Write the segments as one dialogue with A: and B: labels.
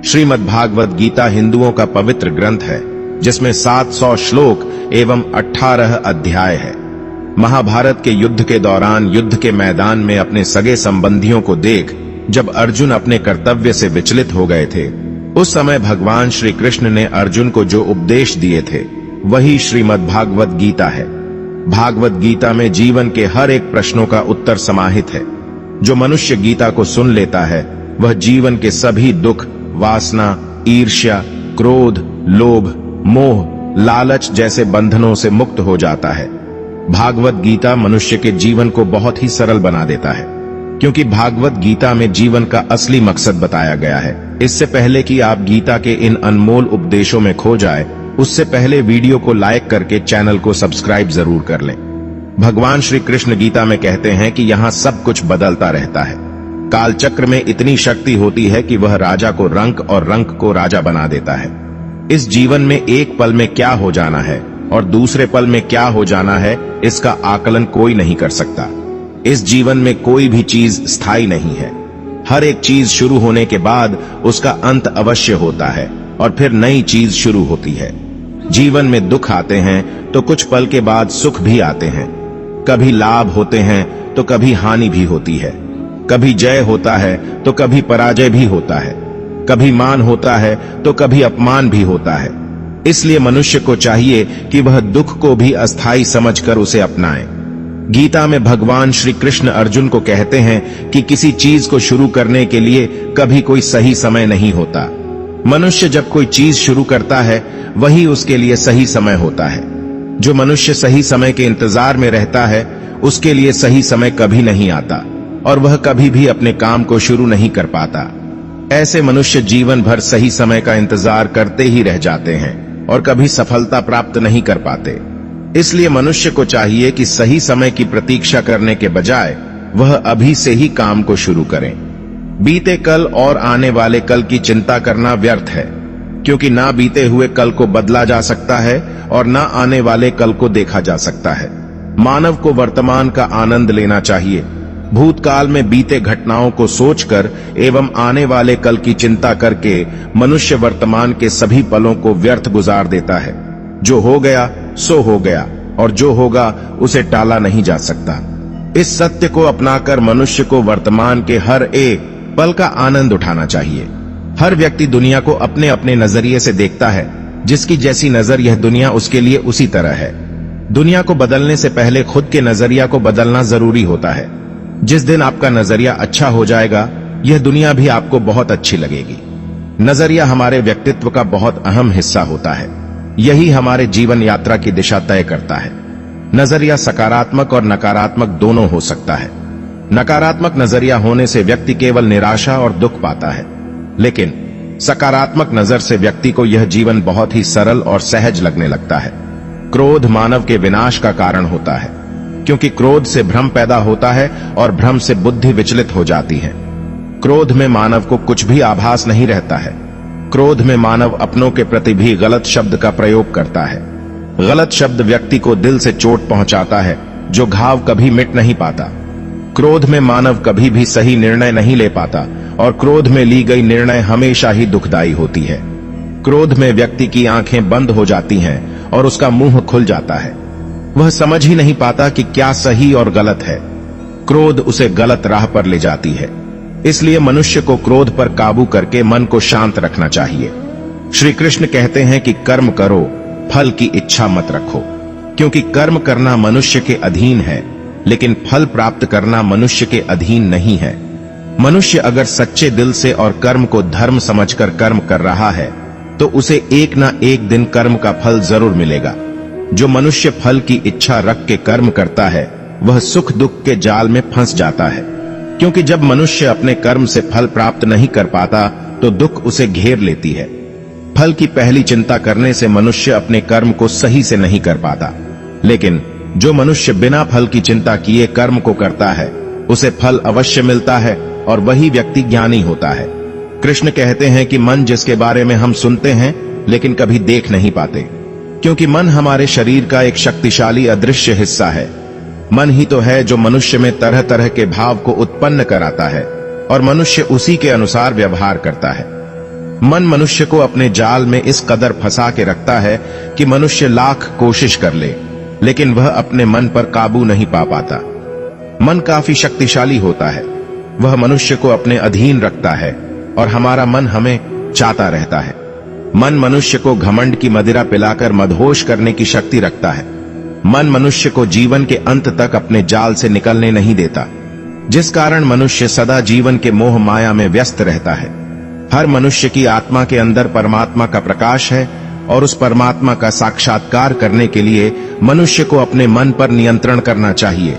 A: श्रीमद्भागवत गीता हिंदुओं का पवित्र ग्रंथ है, जिसमें 700 श्लोक एवं 18 अध्याय है। महाभारत के युद्ध के दौरान युद्ध के मैदान में अपने सगे संबंधियों को देख जब अर्जुन अपने कर्तव्य से विचलित हो गए थे, उस समय भगवान श्री कृष्ण ने अर्जुन को जो उपदेश दिए थे वही श्रीमद्भागवत गीता है। भागवत गीता में जीवन के हर एक प्रश्नों का उत्तर समाहित है। जो मनुष्य गीता को सुन लेता है वह जीवन के सभी दुख, वासना, ईर्ष्या, क्रोध, लोभ, मोह, लालच जैसे बंधनों से मुक्त हो जाता है। भागवत गीता मनुष्य के जीवन को बहुत ही सरल बना देता है, क्योंकि भागवत गीता में जीवन का असली मकसद बताया गया है। इससे पहले कि आप गीता के इन अनमोल उपदेशों में खो जाए, उससे पहले वीडियो को लाइक करके चैनल को सब्सक्राइब जरूर कर लें। भगवान श्री कृष्ण गीता में कहते हैं कि यहाँ सब कुछ बदलता रहता है। काल चक्र में इतनी शक्ति होती है कि वह राजा को रंक और रंक को राजा बना देता है। इस जीवन में एक पल में क्या हो जाना है और दूसरे पल में क्या हो जाना है, इसका आकलन कोई नहीं कर सकता। इस जीवन में कोई भी चीज स्थायी नहीं है। हर एक चीज शुरू होने के बाद उसका अंत अवश्य होता है और फिर नई चीज शुरू होती है। जीवन में दुख आते हैं तो कुछ पल के बाद सुख भी आते हैं। कभी लाभ होते हैं तो कभी हानि भी होती है। कभी जय होता है तो कभी पराजय भी होता है। कभी मान होता है तो कभी अपमान भी होता है। इसलिए मनुष्य को चाहिए कि वह दुख को भी अस्थायी समझकर उसे अपनाए। गीता में भगवान श्री कृष्ण अर्जुन को कहते हैं कि किसी चीज को शुरू करने के लिए कभी कोई सही समय नहीं होता। मनुष्य जब कोई चीज शुरू करता है वही उसके लिए सही समय होता है। जो मनुष्य सही समय के इंतजार में रहता है उसके लिए सही समय कभी नहीं आता और वह कभी भी अपने काम को शुरू नहीं कर पाता। ऐसे मनुष्य जीवन भर सही समय का इंतजार करते ही रह जाते हैं और कभी सफलता प्राप्त नहीं कर पाते। इसलिए मनुष्य को चाहिए कि सही समय की प्रतीक्षा करने के बजाय वह अभी से ही काम को शुरू करें। बीते कल और आने वाले कल की चिंता करना व्यर्थ है, क्योंकि ना बीते हुए कल को बदला जा सकता है और ना आने वाले कल को देखा जा सकता है। मानव को वर्तमान का आनंद लेना चाहिए। भूतकाल में बीते घटनाओं को सोचकर एवं आने वाले कल की चिंता करके मनुष्य वर्तमान के सभी पलों को व्यर्थ गुजार देता है। जो हो गया सो हो गया और जो होगा उसे टाला नहीं जा सकता। इस सत्य को अपनाकर मनुष्य को वर्तमान के हर एक पल का आनंद उठाना चाहिए। हर व्यक्ति दुनिया को अपने अपने नजरिए से देखता है। जिसकी जैसी नजर यह दुनिया उसके लिए उसी तरह है। दुनिया को बदलने से पहले खुद के नजरिया को बदलना जरूरी होता है। जिस दिन आपका नजरिया अच्छा हो जाएगा, यह दुनिया भी आपको बहुत अच्छी लगेगी। नजरिया हमारे व्यक्तित्व का बहुत अहम हिस्सा होता है। यही हमारे जीवन यात्रा की दिशा तय करता है। नजरिया सकारात्मक और नकारात्मक दोनों हो सकता है। नकारात्मक नजरिया होने से व्यक्ति केवल निराशा और दुख पाता है, लेकिन सकारात्मक नजर से व्यक्ति को यह जीवन बहुत ही सरल और सहज लगने लगता है। क्रोध मानव के विनाश का कारण होता है, क्योंकि क्रोध से भ्रम पैदा होता है और भ्रम से बुद्धि विचलित हो जाती है। क्रोध में मानव को कुछ भी आभास नहीं रहता है। क्रोध में मानव अपनों के प्रति भी गलत शब्द का प्रयोग करता है। गलत शब्द व्यक्ति को दिल से चोट पहुंचाता है, जो घाव कभी मिट नहीं पाता। क्रोध में मानव कभी भी सही निर्णय नहीं ले पाता और क्रोध में ली गई निर्णय हमेशा ही दुखदायी होती है। क्रोध में व्यक्ति की आंखें बंद हो जाती हैं और उसका मुंह खुल जाता है। वह समझ ही नहीं पाता कि क्या सही और गलत है। क्रोध उसे गलत राह पर ले जाती है। इसलिए मनुष्य को क्रोध पर काबू करके मन को शांत रखना चाहिए। श्री कृष्ण कहते हैं कि कर्म करो, फल की इच्छा मत रखो, क्योंकि कर्म करना मनुष्य के अधीन है, लेकिन फल प्राप्त करना मनुष्य के अधीन नहीं है। मनुष्य अगर सच्चे दिल से और कर्म को धर्म समझकर कर्म कर रहा है तो उसे एक ना एक दिन कर्म का फल जरूर मिलेगा। जो मनुष्य फल की इच्छा रख के कर्म करता है वह सुख दुख के जाल में फंस जाता है, क्योंकि जब मनुष्य अपने कर्म से फल प्राप्त नहीं कर पाता तो दुख उसे घेर लेती है। फल की पहली चिंता करने से मनुष्य अपने कर्म को सही से नहीं कर पाता, लेकिन जो मनुष्य बिना फल की चिंता किए कर्म को करता है उसे फल अवश्य मिलता है और वही व्यक्ति ज्ञानी होता है। कृष्ण कहते हैं कि मन जिसके बारे में हम सुनते हैं लेकिन कभी देख नहीं पाते, क्योंकि मन हमारे शरीर का एक शक्तिशाली अदृश्य हिस्सा है। मन ही तो है जो मनुष्य में तरह तरह के भाव को उत्पन्न कराता है और मनुष्य उसी के अनुसार व्यवहार करता है। मन मनुष्य को अपने जाल में इस कदर फंसा के रखता है कि मनुष्य लाख कोशिश कर ले, लेकिन वह अपने मन पर काबू नहीं पा पाता। मन काफी शक्तिशाली होता है, वह मनुष्य को अपने अधीन रखता है और हमारा मन हमें चाहता रहता है। मन मनुष्य को घमंड की मदिरा पिलाकर मदहोश करने की शक्ति रखता है। मन मनुष्य को जीवन के अंत तक अपने जाल से निकलने नहीं देता, जिस कारण मनुष्य सदा जीवन के मोह माया में व्यस्त रहता है। हर मनुष्य की आत्मा के अंदर परमात्मा का प्रकाश है और उस परमात्मा का साक्षात्कार करने के लिए मनुष्य को अपने मन पर नियंत्रण करना चाहिए।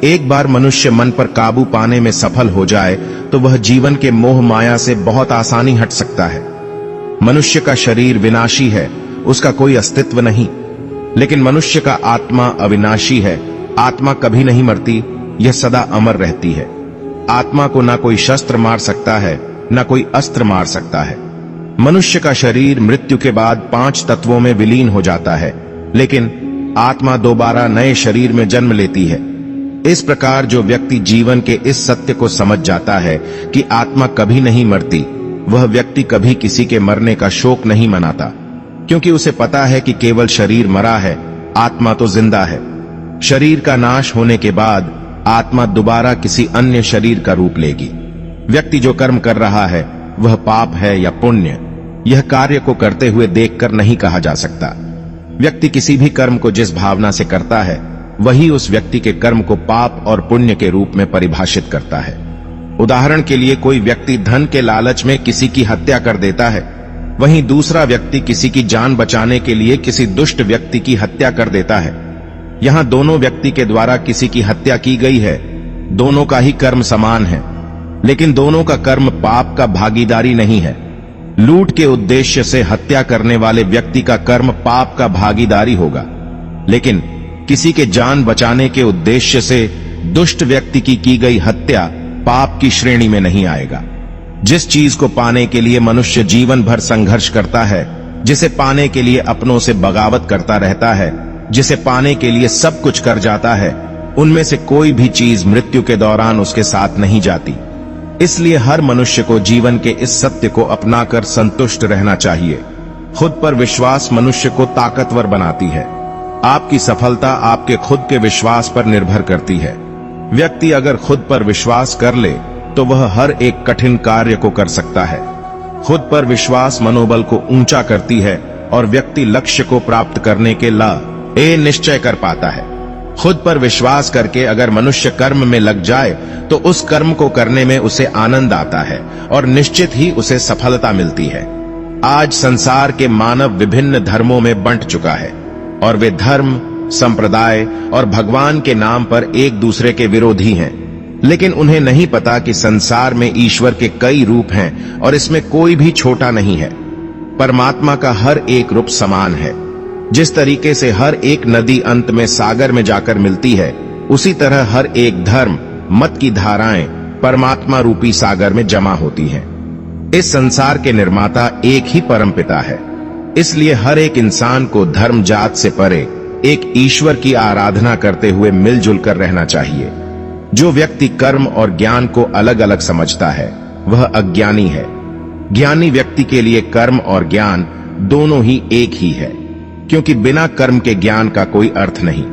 A: एक बार मनुष्य मन पर काबू पाने में सफल हो जाए तो वह जीवन के मोह माया से बहुत आसानी हट सकता है। मनुष्य का शरीर विनाशी है, उसका कोई अस्तित्व नहीं, लेकिन मनुष्य का आत्मा अविनाशी है। आत्मा कभी नहीं मरती, यह सदा अमर रहती है। आत्मा को ना कोई शस्त्र मार सकता है, ना कोई अस्त्र मार सकता है। मनुष्य का शरीर मृत्यु के बाद 5 तत्वों में विलीन हो जाता है, लेकिन आत्मा दोबारा नए शरीर में जन्म लेती है। इस प्रकार जो व्यक्ति जीवन के इस सत्य को समझ जाता है कि आत्मा कभी नहीं मरती, वह व्यक्ति कभी किसी के मरने का शोक नहीं मनाता, क्योंकि उसे पता है कि केवल शरीर मरा है, आत्मा तो जिंदा है। शरीर का नाश होने के बाद आत्मा दोबारा किसी अन्य शरीर का रूप लेगी। व्यक्ति जो कर्म कर रहा है वह पाप है या पुण्य, यह कार्य को करते हुए देखकर नहीं कहा जा सकता। व्यक्ति किसी भी कर्म को जिस भावना से करता है, वही उस व्यक्ति के कर्म को पाप और पुण्य के रूप में परिभाषित करता है। उदाहरण के लिए कोई व्यक्ति धन के लालच में किसी की हत्या कर देता है, वहीं दूसरा व्यक्ति किसी की जान बचाने के लिए किसी दुष्ट व्यक्ति की हत्या कर देता है। यहाँ दोनों व्यक्ति के द्वारा किसी की हत्या की गई है, दोनों का ही कर्म समान है, लेकिन दोनों का कर्म पाप का भागीदारी नहीं है। लूट के उद्देश्य से हत्या करने वाले व्यक्ति का कर्म पाप का भागीदारी होगा, लेकिन किसी के जान बचाने के उद्देश्य से दुष्ट व्यक्ति की गई हत्या पाप की श्रेणी में नहीं आएगा। जिस चीज को पाने के लिए मनुष्य जीवन भर संघर्ष करता है, जिसे पाने के लिए अपनों से बगावत करता रहता है, जिसे पाने के लिए सब कुछ कर जाता है, उनमें से कोई भी चीज मृत्यु के दौरान उसके साथ नहीं जाती। इसलिए हर मनुष्य को जीवन के इस सत्य को अपनाकर संतुष्ट रहना चाहिए। खुद पर विश्वास मनुष्य को ताकतवर बनाती है। आपकी सफलता आपके खुद के विश्वास पर निर्भर करती है। व्यक्ति अगर खुद पर विश्वास कर ले तो वह हर एक कठिन कार्य को कर सकता है। खुद पर विश्वास मनोबल को ऊंचा करती है और व्यक्ति लक्ष्य को प्राप्त करने के लिए निश्चय कर पाता है। खुद पर विश्वास करके अगर मनुष्य कर्म में लग जाए तो उस कर्म को करने में उसे आनंद आता है और निश्चित ही उसे सफलता मिलती है। आज संसार के मानव विभिन्न धर्मों में बंट चुका है और वे धर्म, संप्रदाय और भगवान के नाम पर एक दूसरे के विरोधी हैं, लेकिन उन्हें नहीं पता कि संसार में ईश्वर के कई रूप हैं और इसमें कोई भी छोटा नहीं है। परमात्मा का हर एक रूप समान है। जिस तरीके से हर एक नदी अंत में सागर में जाकर मिलती है, उसी तरह हर एक धर्म, मत की धाराएं परमात्मा रूपी सागर में जमा होती हैं। इस संसार के निर्माता एक ही परमपिता है। इसलिए हर एक इंसान को धर्म जात से परे एक ईश्वर की आराधना करते हुए मिलजुल कर रहना चाहिए। जो व्यक्ति कर्म और ज्ञान को अलग अलग समझता है वह अज्ञानी है। ज्ञानी व्यक्ति के लिए कर्म और ज्ञान दोनों ही एक ही है, क्योंकि बिना कर्म के ज्ञान का कोई अर्थ नहीं।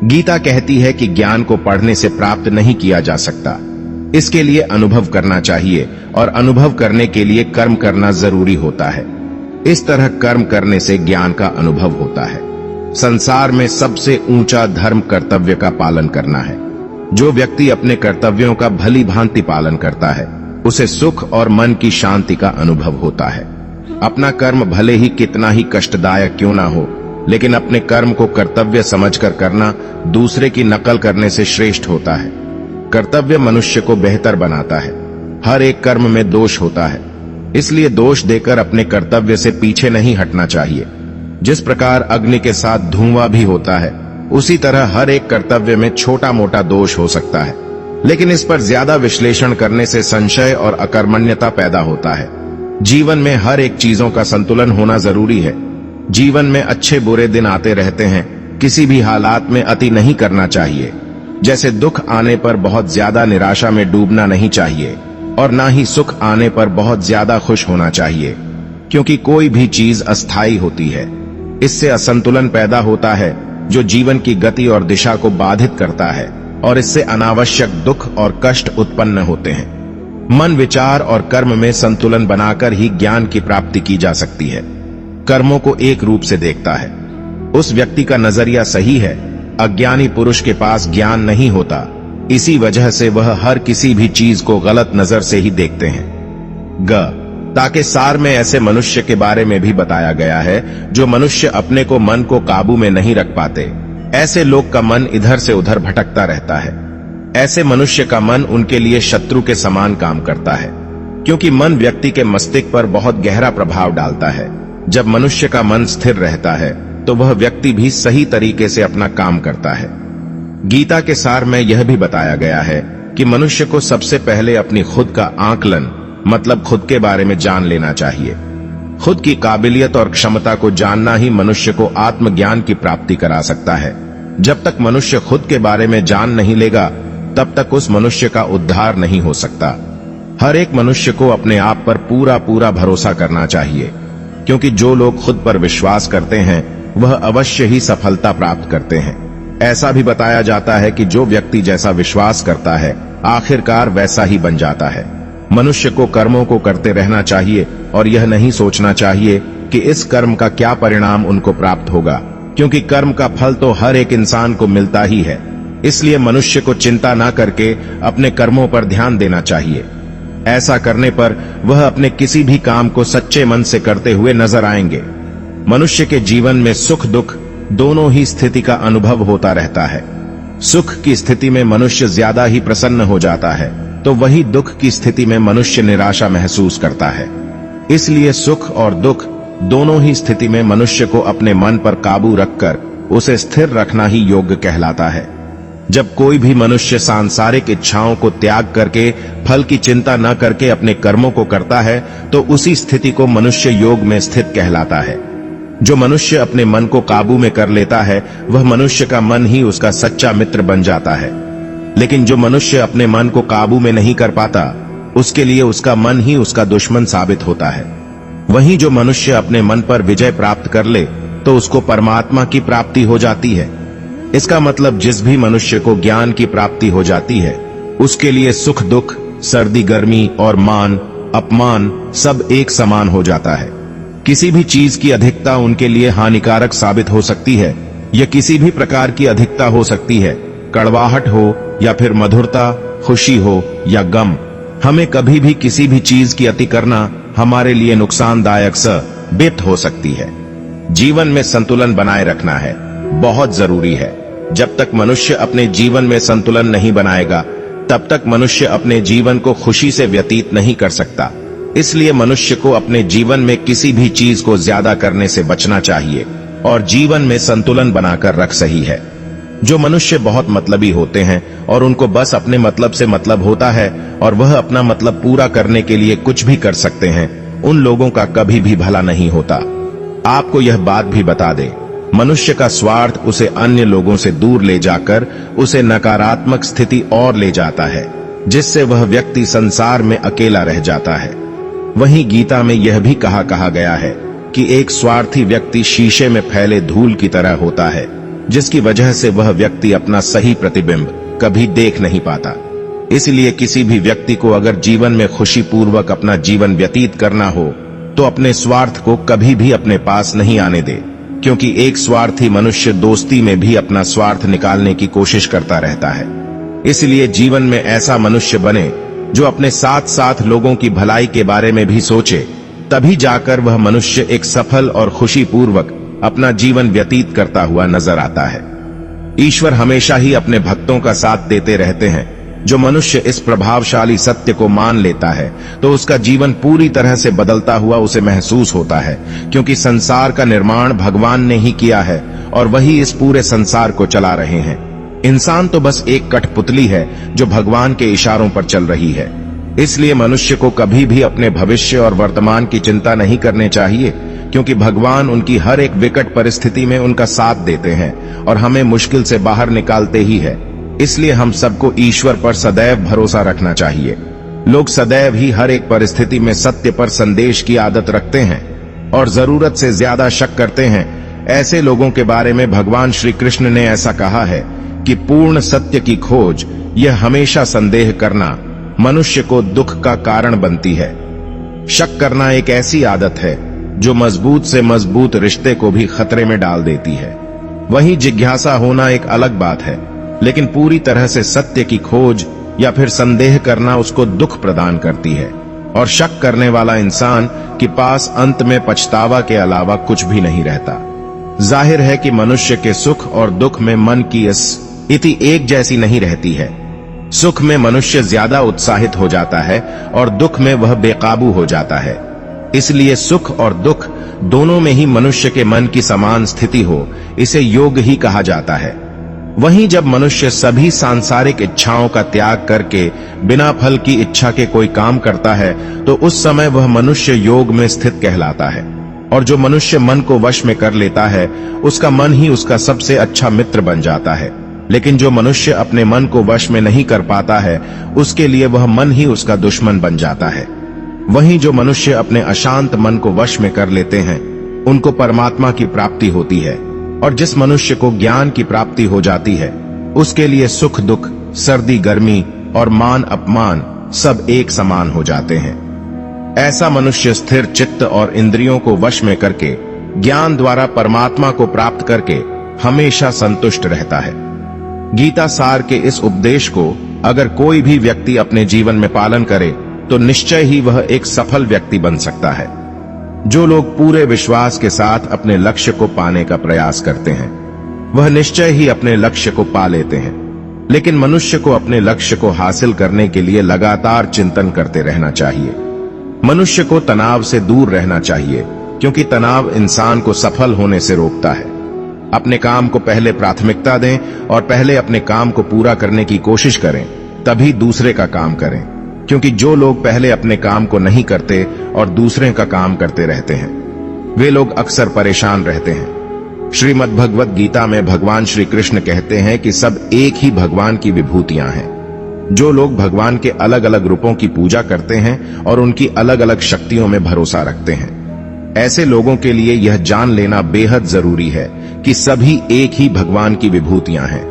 A: गीता कहती है कि ज्ञान को पढ़ने से प्राप्त नहीं किया जा सकता, इसके लिए अनुभव करना चाहिए और अनुभव करने के लिए कर्म करना जरूरी होता है। इस तरह कर्म करने से ज्ञान का अनुभव होता है। संसार में सबसे ऊंचा धर्म कर्तव्य का पालन करना है। जो व्यक्ति अपने कर्तव्यों का भली भांति पालन करता है उसे सुख और मन की शांति का अनुभव होता है। अपना कर्म भले ही कितना ही कष्टदायक क्यों ना हो, लेकिन अपने कर्म को कर्तव्य समझकर करना दूसरे की नकल करने से श्रेष्ठ होता है। कर्तव्य मनुष्य को बेहतर बनाता है। हर एक कर्म में दोष होता है, इसलिए दोष देकर अपने कर्तव्य से पीछे नहीं हटना चाहिए। जिस प्रकार अग्नि के साथ धुआं भी होता है, उसी तरह हर एक कर्तव्य में छोटा मोटा दोष हो सकता है, लेकिन इस पर ज्यादा विश्लेषण करने से संशय और अकर्मण्यता पैदा होता है। जीवन में हर एक चीजों का संतुलन होना जरूरी है। जीवन में अच्छे बुरे दिन आते रहते हैं, किसी भी हालात में अति नहीं करना चाहिए। जैसे दुख आने पर बहुत ज्यादा निराशा में डूबना नहीं चाहिए, और ना ही सुख आने पर बहुत ज्यादा खुश होना चाहिए, क्योंकि कोई भी चीज अस्थायी होती है। इससे असंतुलन पैदा होता है जो जीवन की गति और दिशा को बाधित करता है, और इससे अनावश्यक दुख और कष्ट उत्पन्न होते हैं। मन, विचार और कर्म में संतुलन बनाकर ही ज्ञान की प्राप्ति की जा सकती है। कर्मों को एक रूप से देखता है, उस व्यक्ति का नजरिया सही है। अज्ञानी पुरुष के पास ज्ञान नहीं होता, इसी वजह से वह हर किसी भी चीज को गलत नजर से ही देखते हैं। ताकि सार में ऐसे मनुष्य के बारे में भी बताया गया है जो मनुष्य अपने को मन को काबू में नहीं रख पाते। ऐसे लोग का मन इधर से उधर भटकता रहता है। ऐसे मनुष्य का मन उनके लिए शत्रु के समान काम करता है, क्योंकि मन व्यक्ति के मस्तिष्क पर बहुत गहरा प्रभाव डालता है। जब मनुष्य का मन स्थिर रहता है तो वह व्यक्ति भी सही तरीके से अपना काम करता है। गीता के सार में यह भी बताया गया है कि मनुष्य को सबसे पहले अपनी खुद का आकलन, मतलब खुद के बारे में जान लेना चाहिए। खुद की काबिलियत और क्षमता को जानना ही मनुष्य को आत्मज्ञान की प्राप्ति करा सकता है। जब तक मनुष्य खुद के बारे में जान नहीं लेगा, तब तक उस मनुष्य का उद्धार नहीं हो सकता। हर एक मनुष्य को अपने आप पर पूरा पूरा भरोसा करना चाहिए, क्योंकि जो लोग खुद पर विश्वास करते हैं वह अवश्य ही सफलता प्राप्त करते हैं। ऐसा भी बताया जाता है कि जो व्यक्ति जैसा विश्वास करता है आखिरकार वैसा ही बन जाता है। मनुष्य को कर्मों को करते रहना चाहिए और यह नहीं सोचना चाहिए कि इस कर्म का क्या परिणाम उनको प्राप्त होगा, क्योंकि कर्म का फल तो हर एक इंसान को मिलता ही है। इसलिए मनुष्य को चिंता न करके अपने कर्मों पर ध्यान देना चाहिए। ऐसा करने पर वह अपने किसी भी काम को सच्चे मन से करते हुए नजर आएंगे। मनुष्य के जीवन में सुख दुख दोनों ही स्थिति का अनुभव होता रहता है। सुख की स्थिति में मनुष्य ज्यादा ही प्रसन्न हो जाता है, तो वही दुख की स्थिति में मनुष्य निराशा महसूस करता है। इसलिए सुख और दुख दोनों ही स्थिति में मनुष्य को अपने मन पर काबू रखकर उसे स्थिर रखना ही योग्य कहलाता है। जब कोई भी मनुष्य सांसारिक इच्छाओं को त्याग करके फल की चिंता न करके अपने कर्मों को करता है, तो उसी स्थिति को मनुष्य योग में स्थित कहलाता है। जो मनुष्य अपने मन को काबू में कर लेता है, वह मनुष्य का मन ही उसका सच्चा मित्र बन जाता है। लेकिन जो मनुष्य अपने मन को काबू में नहीं कर पाता, उसके लिए उसका मन ही उसका दुश्मन साबित होता है। वहीं जो मनुष्य अपने मन पर विजय प्राप्त कर ले, तो उसको परमात्मा की प्राप्ति हो जाती है। इसका मतलब जिस भी मनुष्य को ज्ञान की प्राप्ति हो जाती है, उसके लिए सुख दुख, सर्दी गर्मी और मान अपमान सब एक समान हो जाता है। किसी भी चीज की अधिकता उनके लिए हानिकारक साबित हो सकती है। यह किसी भी प्रकार की अधिकता हो सकती है, कड़वाहट हो या फिर मधुरता, खुशी हो या गम। हमें कभी भी किसी भी चीज की अति करना हमारे लिए नुकसानदायक साबित हो सकती है। जीवन में संतुलन बनाए रखना है, बहुत जरूरी है। जब तक मनुष्य अपने जीवन में संतुलन नहीं बनाएगा, तब तक मनुष्य अपने जीवन को खुशी से व्यतीत नहीं कर सकता। इसलिए मनुष्य को अपने जीवन में किसी भी चीज को ज्यादा करने से बचना चाहिए और जीवन में संतुलन बनाकर रख सही है। जो मनुष्य बहुत मतलबी होते हैं और उनको बस अपने मतलब से मतलब होता है और वह अपना मतलब पूरा करने के लिए कुछ भी कर सकते हैं, उन लोगों का कभी भी भला नहीं होता। आपको यह बात भी बता दे, मनुष्य का स्वार्थ उसे अन्य लोगों से दूर ले जाकर उसे नकारात्मक स्थिति और ले जाता है, जिससे वह व्यक्ति संसार में अकेला रह जाता है। वहीं गीता में यह भी कहा गया है कि एक स्वार्थी व्यक्ति शीशे में फैले धूल की तरह होता है, जिसकी वजह से वह व्यक्ति अपना सही प्रतिबिंब कभी देख नहीं पाता। इसलिए किसी भी व्यक्ति को अगर जीवन में खुशी पूर्वक अपना जीवन व्यतीत करना हो, तो अपने स्वार्थ को कभी भी अपने पास नहीं आने दे, क्योंकि एक स्वार्थी मनुष्य दोस्ती में भी अपना स्वार्थ निकालने की कोशिश करता रहता है। इसलिए जीवन में ऐसा मनुष्य बने जो अपने साथ साथ लोगों की भलाई के बारे में भी सोचे, तभी जाकर वह मनुष्य एक सफल और खुशी पूर्वक अपना जीवन व्यतीत करता हुआ नजर आता है। ईश्वर हमेशा ही अपने भक्तों का साथ देते रहते हैं। जो मनुष्य इस प्रभावशाली सत्य को मान लेता है, तो उसका जीवन पूरी तरह से बदलता हुआ उसे महसूस होता है, क्योंकि संसार का निर्माण भगवान ने ही किया है और वही इस पूरे संसार को चला रहे हैं। इंसान तो बस एक कठपुतली है जो भगवान के इशारों पर चल रही है। इसलिए मनुष्य को कभी भी अपने भविष्य और वर्तमान की चिंता नहीं करनी चाहिए, क्योंकि भगवान उनकी हर एक विकट परिस्थिति में उनका साथ देते हैं और हमें मुश्किल से बाहर निकालते ही है। इसलिए हम सबको ईश्वर पर सदैव भरोसा रखना चाहिए। लोग सदैव ही हर एक परिस्थिति में सत्य पर संदेश की आदत रखते हैं और जरूरत से ज्यादा शक करते हैं। ऐसे लोगों के बारे में भगवान श्री कृष्ण ने ऐसा कहा है कि पूर्ण सत्य की खोज, यह हमेशा संदेह करना, मनुष्य को दुख का कारण बनती है। शक करना एक ऐसी आदत है जो मजबूत से मजबूत रिश्ते को भी खतरे में डाल देती है। वहीं जिज्ञासा होना एक अलग बात है, लेकिन पूरी तरह से सत्य की खोज या फिर संदेह करना उसको दुख प्रदान करती है। और शक करने वाला इंसान के पास अंत में पछतावा के अलावा कुछ भी नहीं रहता। जाहिर है कि मनुष्य के सुख और दुख में मन की स्थिति एक जैसी नहीं रहती है। सुख में मनुष्य ज्यादा उत्साहित हो जाता है और दुख में वह बेकाबू हो जाता है। इसलिए सुख और दुख दोनों में ही मनुष्य के मन की समान स्थिति हो, इसे योग ही कहा जाता है। वहीं जब मनुष्य सभी सांसारिक इच्छाओं का त्याग करके बिना फल की इच्छा के कोई काम करता है तो उस समय वह मनुष्य योग में स्थित कहलाता है। और जो मनुष्य मन को वश में कर लेता है उसका मन ही उसका सबसे अच्छा मित्र बन जाता है। लेकिन जो मनुष्य अपने मन को वश में नहीं कर पाता है उसके लिए वह मन ही उसका दुश्मन बन जाता है। वहीं जो मनुष्य अपने अशांत मन को वश में कर लेते हैं उनको परमात्मा की प्राप्ति होती है। और जिस मनुष्य को ज्ञान की प्राप्ति हो जाती है उसके लिए सुख दुख, सर्दी गर्मी और मान अपमान सब एक समान हो जाते हैं। ऐसा मनुष्य स्थिर चित्त और इंद्रियों को वश में करके ज्ञान द्वारा परमात्मा को प्राप्त करके हमेशा संतुष्ट रहता है। गीता सार के इस उपदेश को अगर कोई भी व्यक्ति अपने जीवन में पालन करे तो निश्चय ही वह एक सफल व्यक्ति बन सकता है। जो लोग पूरे विश्वास के साथ अपने लक्ष्य को पाने का प्रयास करते हैं वह निश्चय ही अपने लक्ष्य को पा लेते हैं। लेकिन मनुष्य को अपने लक्ष्य को हासिल करने के लिए लगातार चिंतन करते रहना चाहिए। मनुष्य को तनाव से दूर रहना चाहिए, क्योंकि तनाव इंसान को सफल होने से रोकता है। अपने काम को पहले प्राथमिकता दें और पहले अपने काम को पूरा करने की कोशिश करें, तभी दूसरे का काम करें। क्योंकि जो लोग पहले अपने काम को नहीं करते और दूसरे का काम करते रहते हैं वे लोग अक्सर परेशान रहते हैं। श्रीमद् भगवत गीता में भगवान श्री कृष्ण कहते हैं कि सब एक ही भगवान की विभूतियां हैं। जो लोग भगवान के अलग अलग रूपों की पूजा करते हैं और उनकी अलग अलग शक्तियों में भरोसा रखते हैं, ऐसे लोगों के लिए यह जान लेना बेहद जरूरी है कि सभी एक ही भगवान की विभूतियां हैं।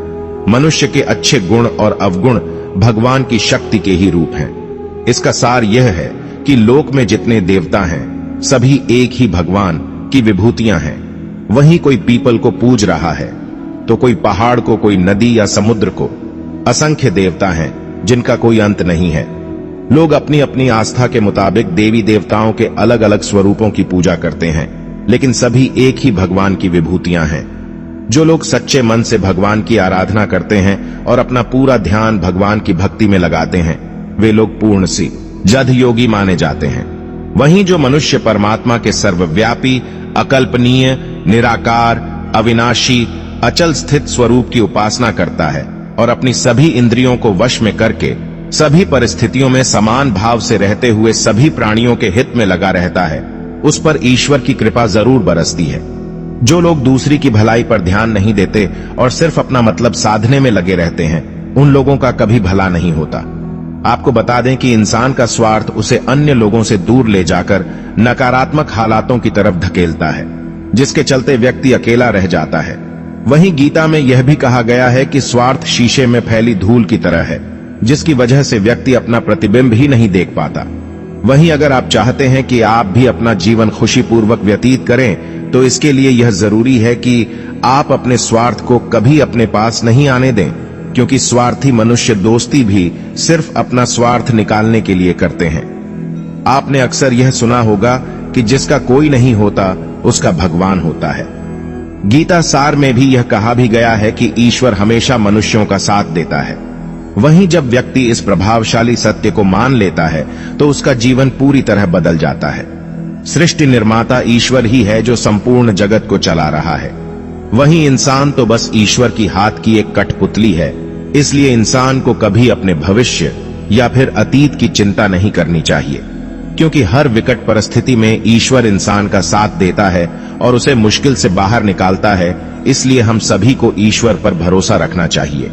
A: मनुष्य के अच्छे गुण और अवगुण भगवान की शक्ति के ही रूप हैं। इसका सार यह है कि लोक में जितने देवता हैं सभी एक ही भगवान की विभूतियां हैं। वहीं कोई पीपल को पूज रहा है तो कोई पहाड़ को, कोई नदी या समुद्र को। असंख्य देवता हैं जिनका कोई अंत नहीं है। लोग अपनी अपनी आस्था के मुताबिक देवी देवताओं के अलग अलग स्वरूपों की पूजा करते हैं, लेकिन सभी एक ही भगवान की विभूतियां हैं। जो लोग सच्चे मन से भगवान की आराधना करते हैं और अपना पूरा ध्यान भगवान की भक्ति में लगाते हैं वे लोग पूर्ण सिद्ध योगी माने जाते हैं। वहीं जो मनुष्य परमात्मा के सर्वव्यापी, अकल्पनीय, निराकार, अविनाशी, अचल स्थित स्वरूप की उपासना करता है और अपनी सभी इंद्रियों को वश में करके सभी परिस्थितियों में समान भाव से रहते हुए सभी प्राणियों के हित में लगा रहता है, उस पर ईश्वर की कृपा जरूर बरसती है। जो लोग दूसरी की भलाई पर ध्यान नहीं देते और सिर्फ अपना मतलब साधने में लगे रहते हैं उन लोगों का कभी भला नहीं होता। आपको बता दें कि इंसान का स्वार्थ उसे अन्य लोगों से दूर ले जाकर नकारात्मक हालातों की तरफ धकेलता है, जिसके चलते व्यक्ति अकेला रह जाता है। वहीं गीता में यह भी कहा गया है कि स्वार्थ शीशे में फैली धूल की तरह है, जिसकी वजह से व्यक्ति अपना प्रतिबिंब ही नहीं देख पाता। वहीं अगर आप चाहते हैं कि आप भी अपना जीवन खुशीपूर्वक व्यतीत करें तो इसके लिए यह जरूरी है कि आप अपने स्वार्थ को कभी अपने पास नहीं आने दें, क्योंकि स्वार्थी मनुष्य दोस्ती भी सिर्फ अपना स्वार्थ निकालने के लिए करते हैं। आपने अक्सर यह सुना होगा कि जिसका कोई नहीं होता उसका भगवान होता है। गीता सार में भी यह कहा भी गया है कि ईश्वर हमेशा मनुष्यों का साथ देता है। वहीं जब व्यक्ति इस प्रभावशाली सत्य को मान लेता है तो उसका जीवन पूरी तरह बदल जाता है। सृष्टि निर्माता ईश्वर ही है जो संपूर्ण जगत को चला रहा है। वहीं इंसान तो बस ईश्वर की हाथ की एक कठपुतली है। इसलिए इंसान को कभी अपने भविष्य या फिर अतीत की चिंता नहीं करनी चाहिए, क्योंकि हर विकट परिस्थिति में ईश्वर इंसान का साथ देता है और उसे मुश्किल से बाहर निकालता है। इसलिए हम सभी को ईश्वर पर भरोसा रखना चाहिए।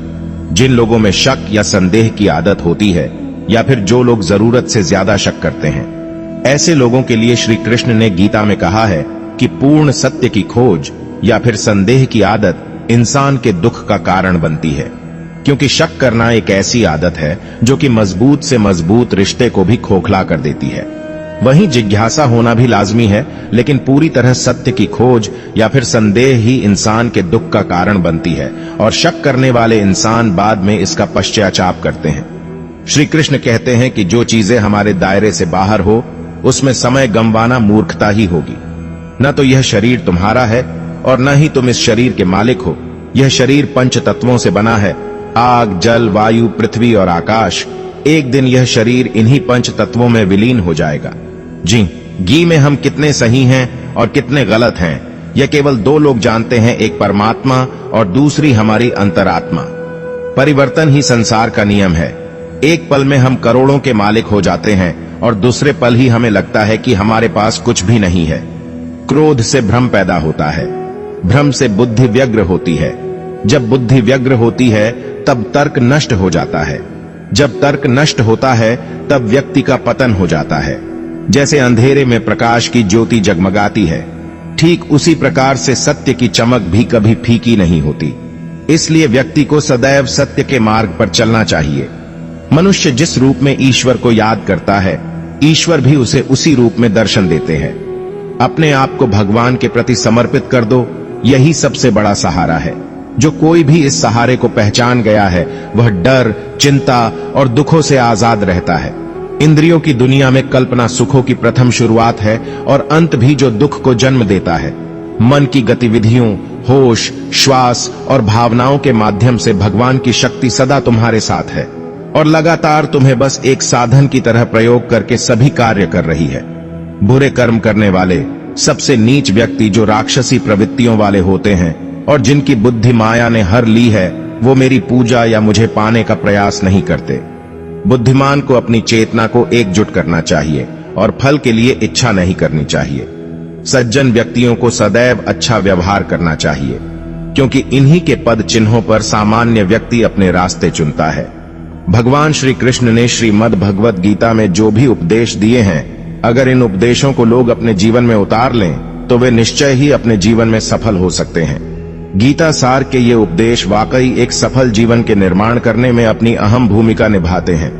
A: जिन लोगों में शक या संदेह की आदत होती है या फिर जो लोग जरूरत से ज्यादा शक करते हैं। ऐसे लोगों के लिए श्री कृष्ण ने गीता में कहा है कि पूर्ण सत्य की खोज या फिर संदेह की आदत इंसान के दुख का कारण बनती है, क्योंकि शक करना एक ऐसी आदत है जो कि मजबूत से मजबूत रिश्ते को भी खोखला कर देती है। वहीं जिज्ञासा होना भी लाजमी है, लेकिन पूरी तरह सत्य की खोज या फिर संदेह ही इंसान के दुख का कारण बनती है, और शक करने वाले इंसान बाद में इसका पश्चाताप करते हैं। श्री कृष्ण कहते हैं कि जो चीजें हमारे दायरे से बाहर हो उसमें समय गंवाना मूर्खता ही होगी। न तो यह शरीर तुम्हारा है और न ही तुम इस शरीर के मालिक हो। यह शरीर पंच तत्वों से बना है, आग, जल, वायु, पृथ्वी और आकाश। एक दिन यह शरीर इन्हीं पंच तत्वों में विलीन हो जाएगा। जी में हम कितने सही हैं और कितने गलत हैं, यह केवल दो लोग जानते हैं, एक परमात्मा और दूसरी हमारी अंतरात्मा। परिवर्तन ही संसार का नियम है। एक पल में हम करोड़ों के मालिक हो जाते हैं और दूसरे पल ही हमें लगता है कि हमारे पास कुछ भी नहीं है। क्रोध से भ्रम पैदा होता है, भ्रम से बुद्धि व्यग्र होती है, जब बुद्धि व्यग्र होती है तब तर्क नष्ट हो जाता है, जब तर्क नष्ट होता है तब व्यक्ति का पतन हो जाता है। जैसे अंधेरे में प्रकाश की ज्योति जगमगाती है, ठीक उसी प्रकार से सत्य की चमक भी कभी फीकी नहीं होती। इसलिए व्यक्ति को सदैव सत्य के मार्ग पर चलना चाहिए। मनुष्य जिस रूप में ईश्वर को याद करता है, ईश्वर भी उसे उसी रूप में दर्शन देते हैं। अपने आप को भगवान के प्रति समर्पित कर दो, यही सबसे बड़ा सहारा है। जो कोई भी इस सहारे को पहचान गया है वह डर, चिंता और दुखों से आजाद रहता है। इंद्रियों की दुनिया में कल्पना सुखों की प्रथम शुरुआत है और अंत भी जो दुख को जन्म देता है। मन की गतिविधियों, होश, श्वास और भावनाओं के माध्यम से भगवान की शक्ति सदा तुम्हारे साथ है और लगातार तुम्हें बस एक साधन की तरह प्रयोग करके सभी कार्य कर रही है। बुरे कर्म करने वाले, सबसे नीच व्यक्ति जो राक्षसी प्रवृत्तियों वाले होते हैं और जिनकी बुद्धि माया ने हर ली है, वो मेरी पूजा या मुझे पाने का प्रयास नहीं करते। बुद्धिमान को अपनी चेतना को एकजुट करना चाहिए और फल के लिए इच्छा नहीं करनी चाहिए। सज्जन व्यक्तियों को सदैव अच्छा व्यवहार करना चाहिए, क्योंकि इन्हीं के पद चिन्हों पर सामान्य व्यक्ति अपने रास्ते चुनता है। भगवान श्री कृष्ण ने श्रीमद् भगवत गीता में जो भी उपदेश दिए हैं, अगर इन उपदेशों को लोग अपने जीवन में उतार लें तो वे निश्चय ही अपने जीवन में सफल हो सकते हैं। गीता सार के ये उपदेश वाकई एक सफल जीवन के निर्माण करने में अपनी अहम भूमिका निभाते हैं।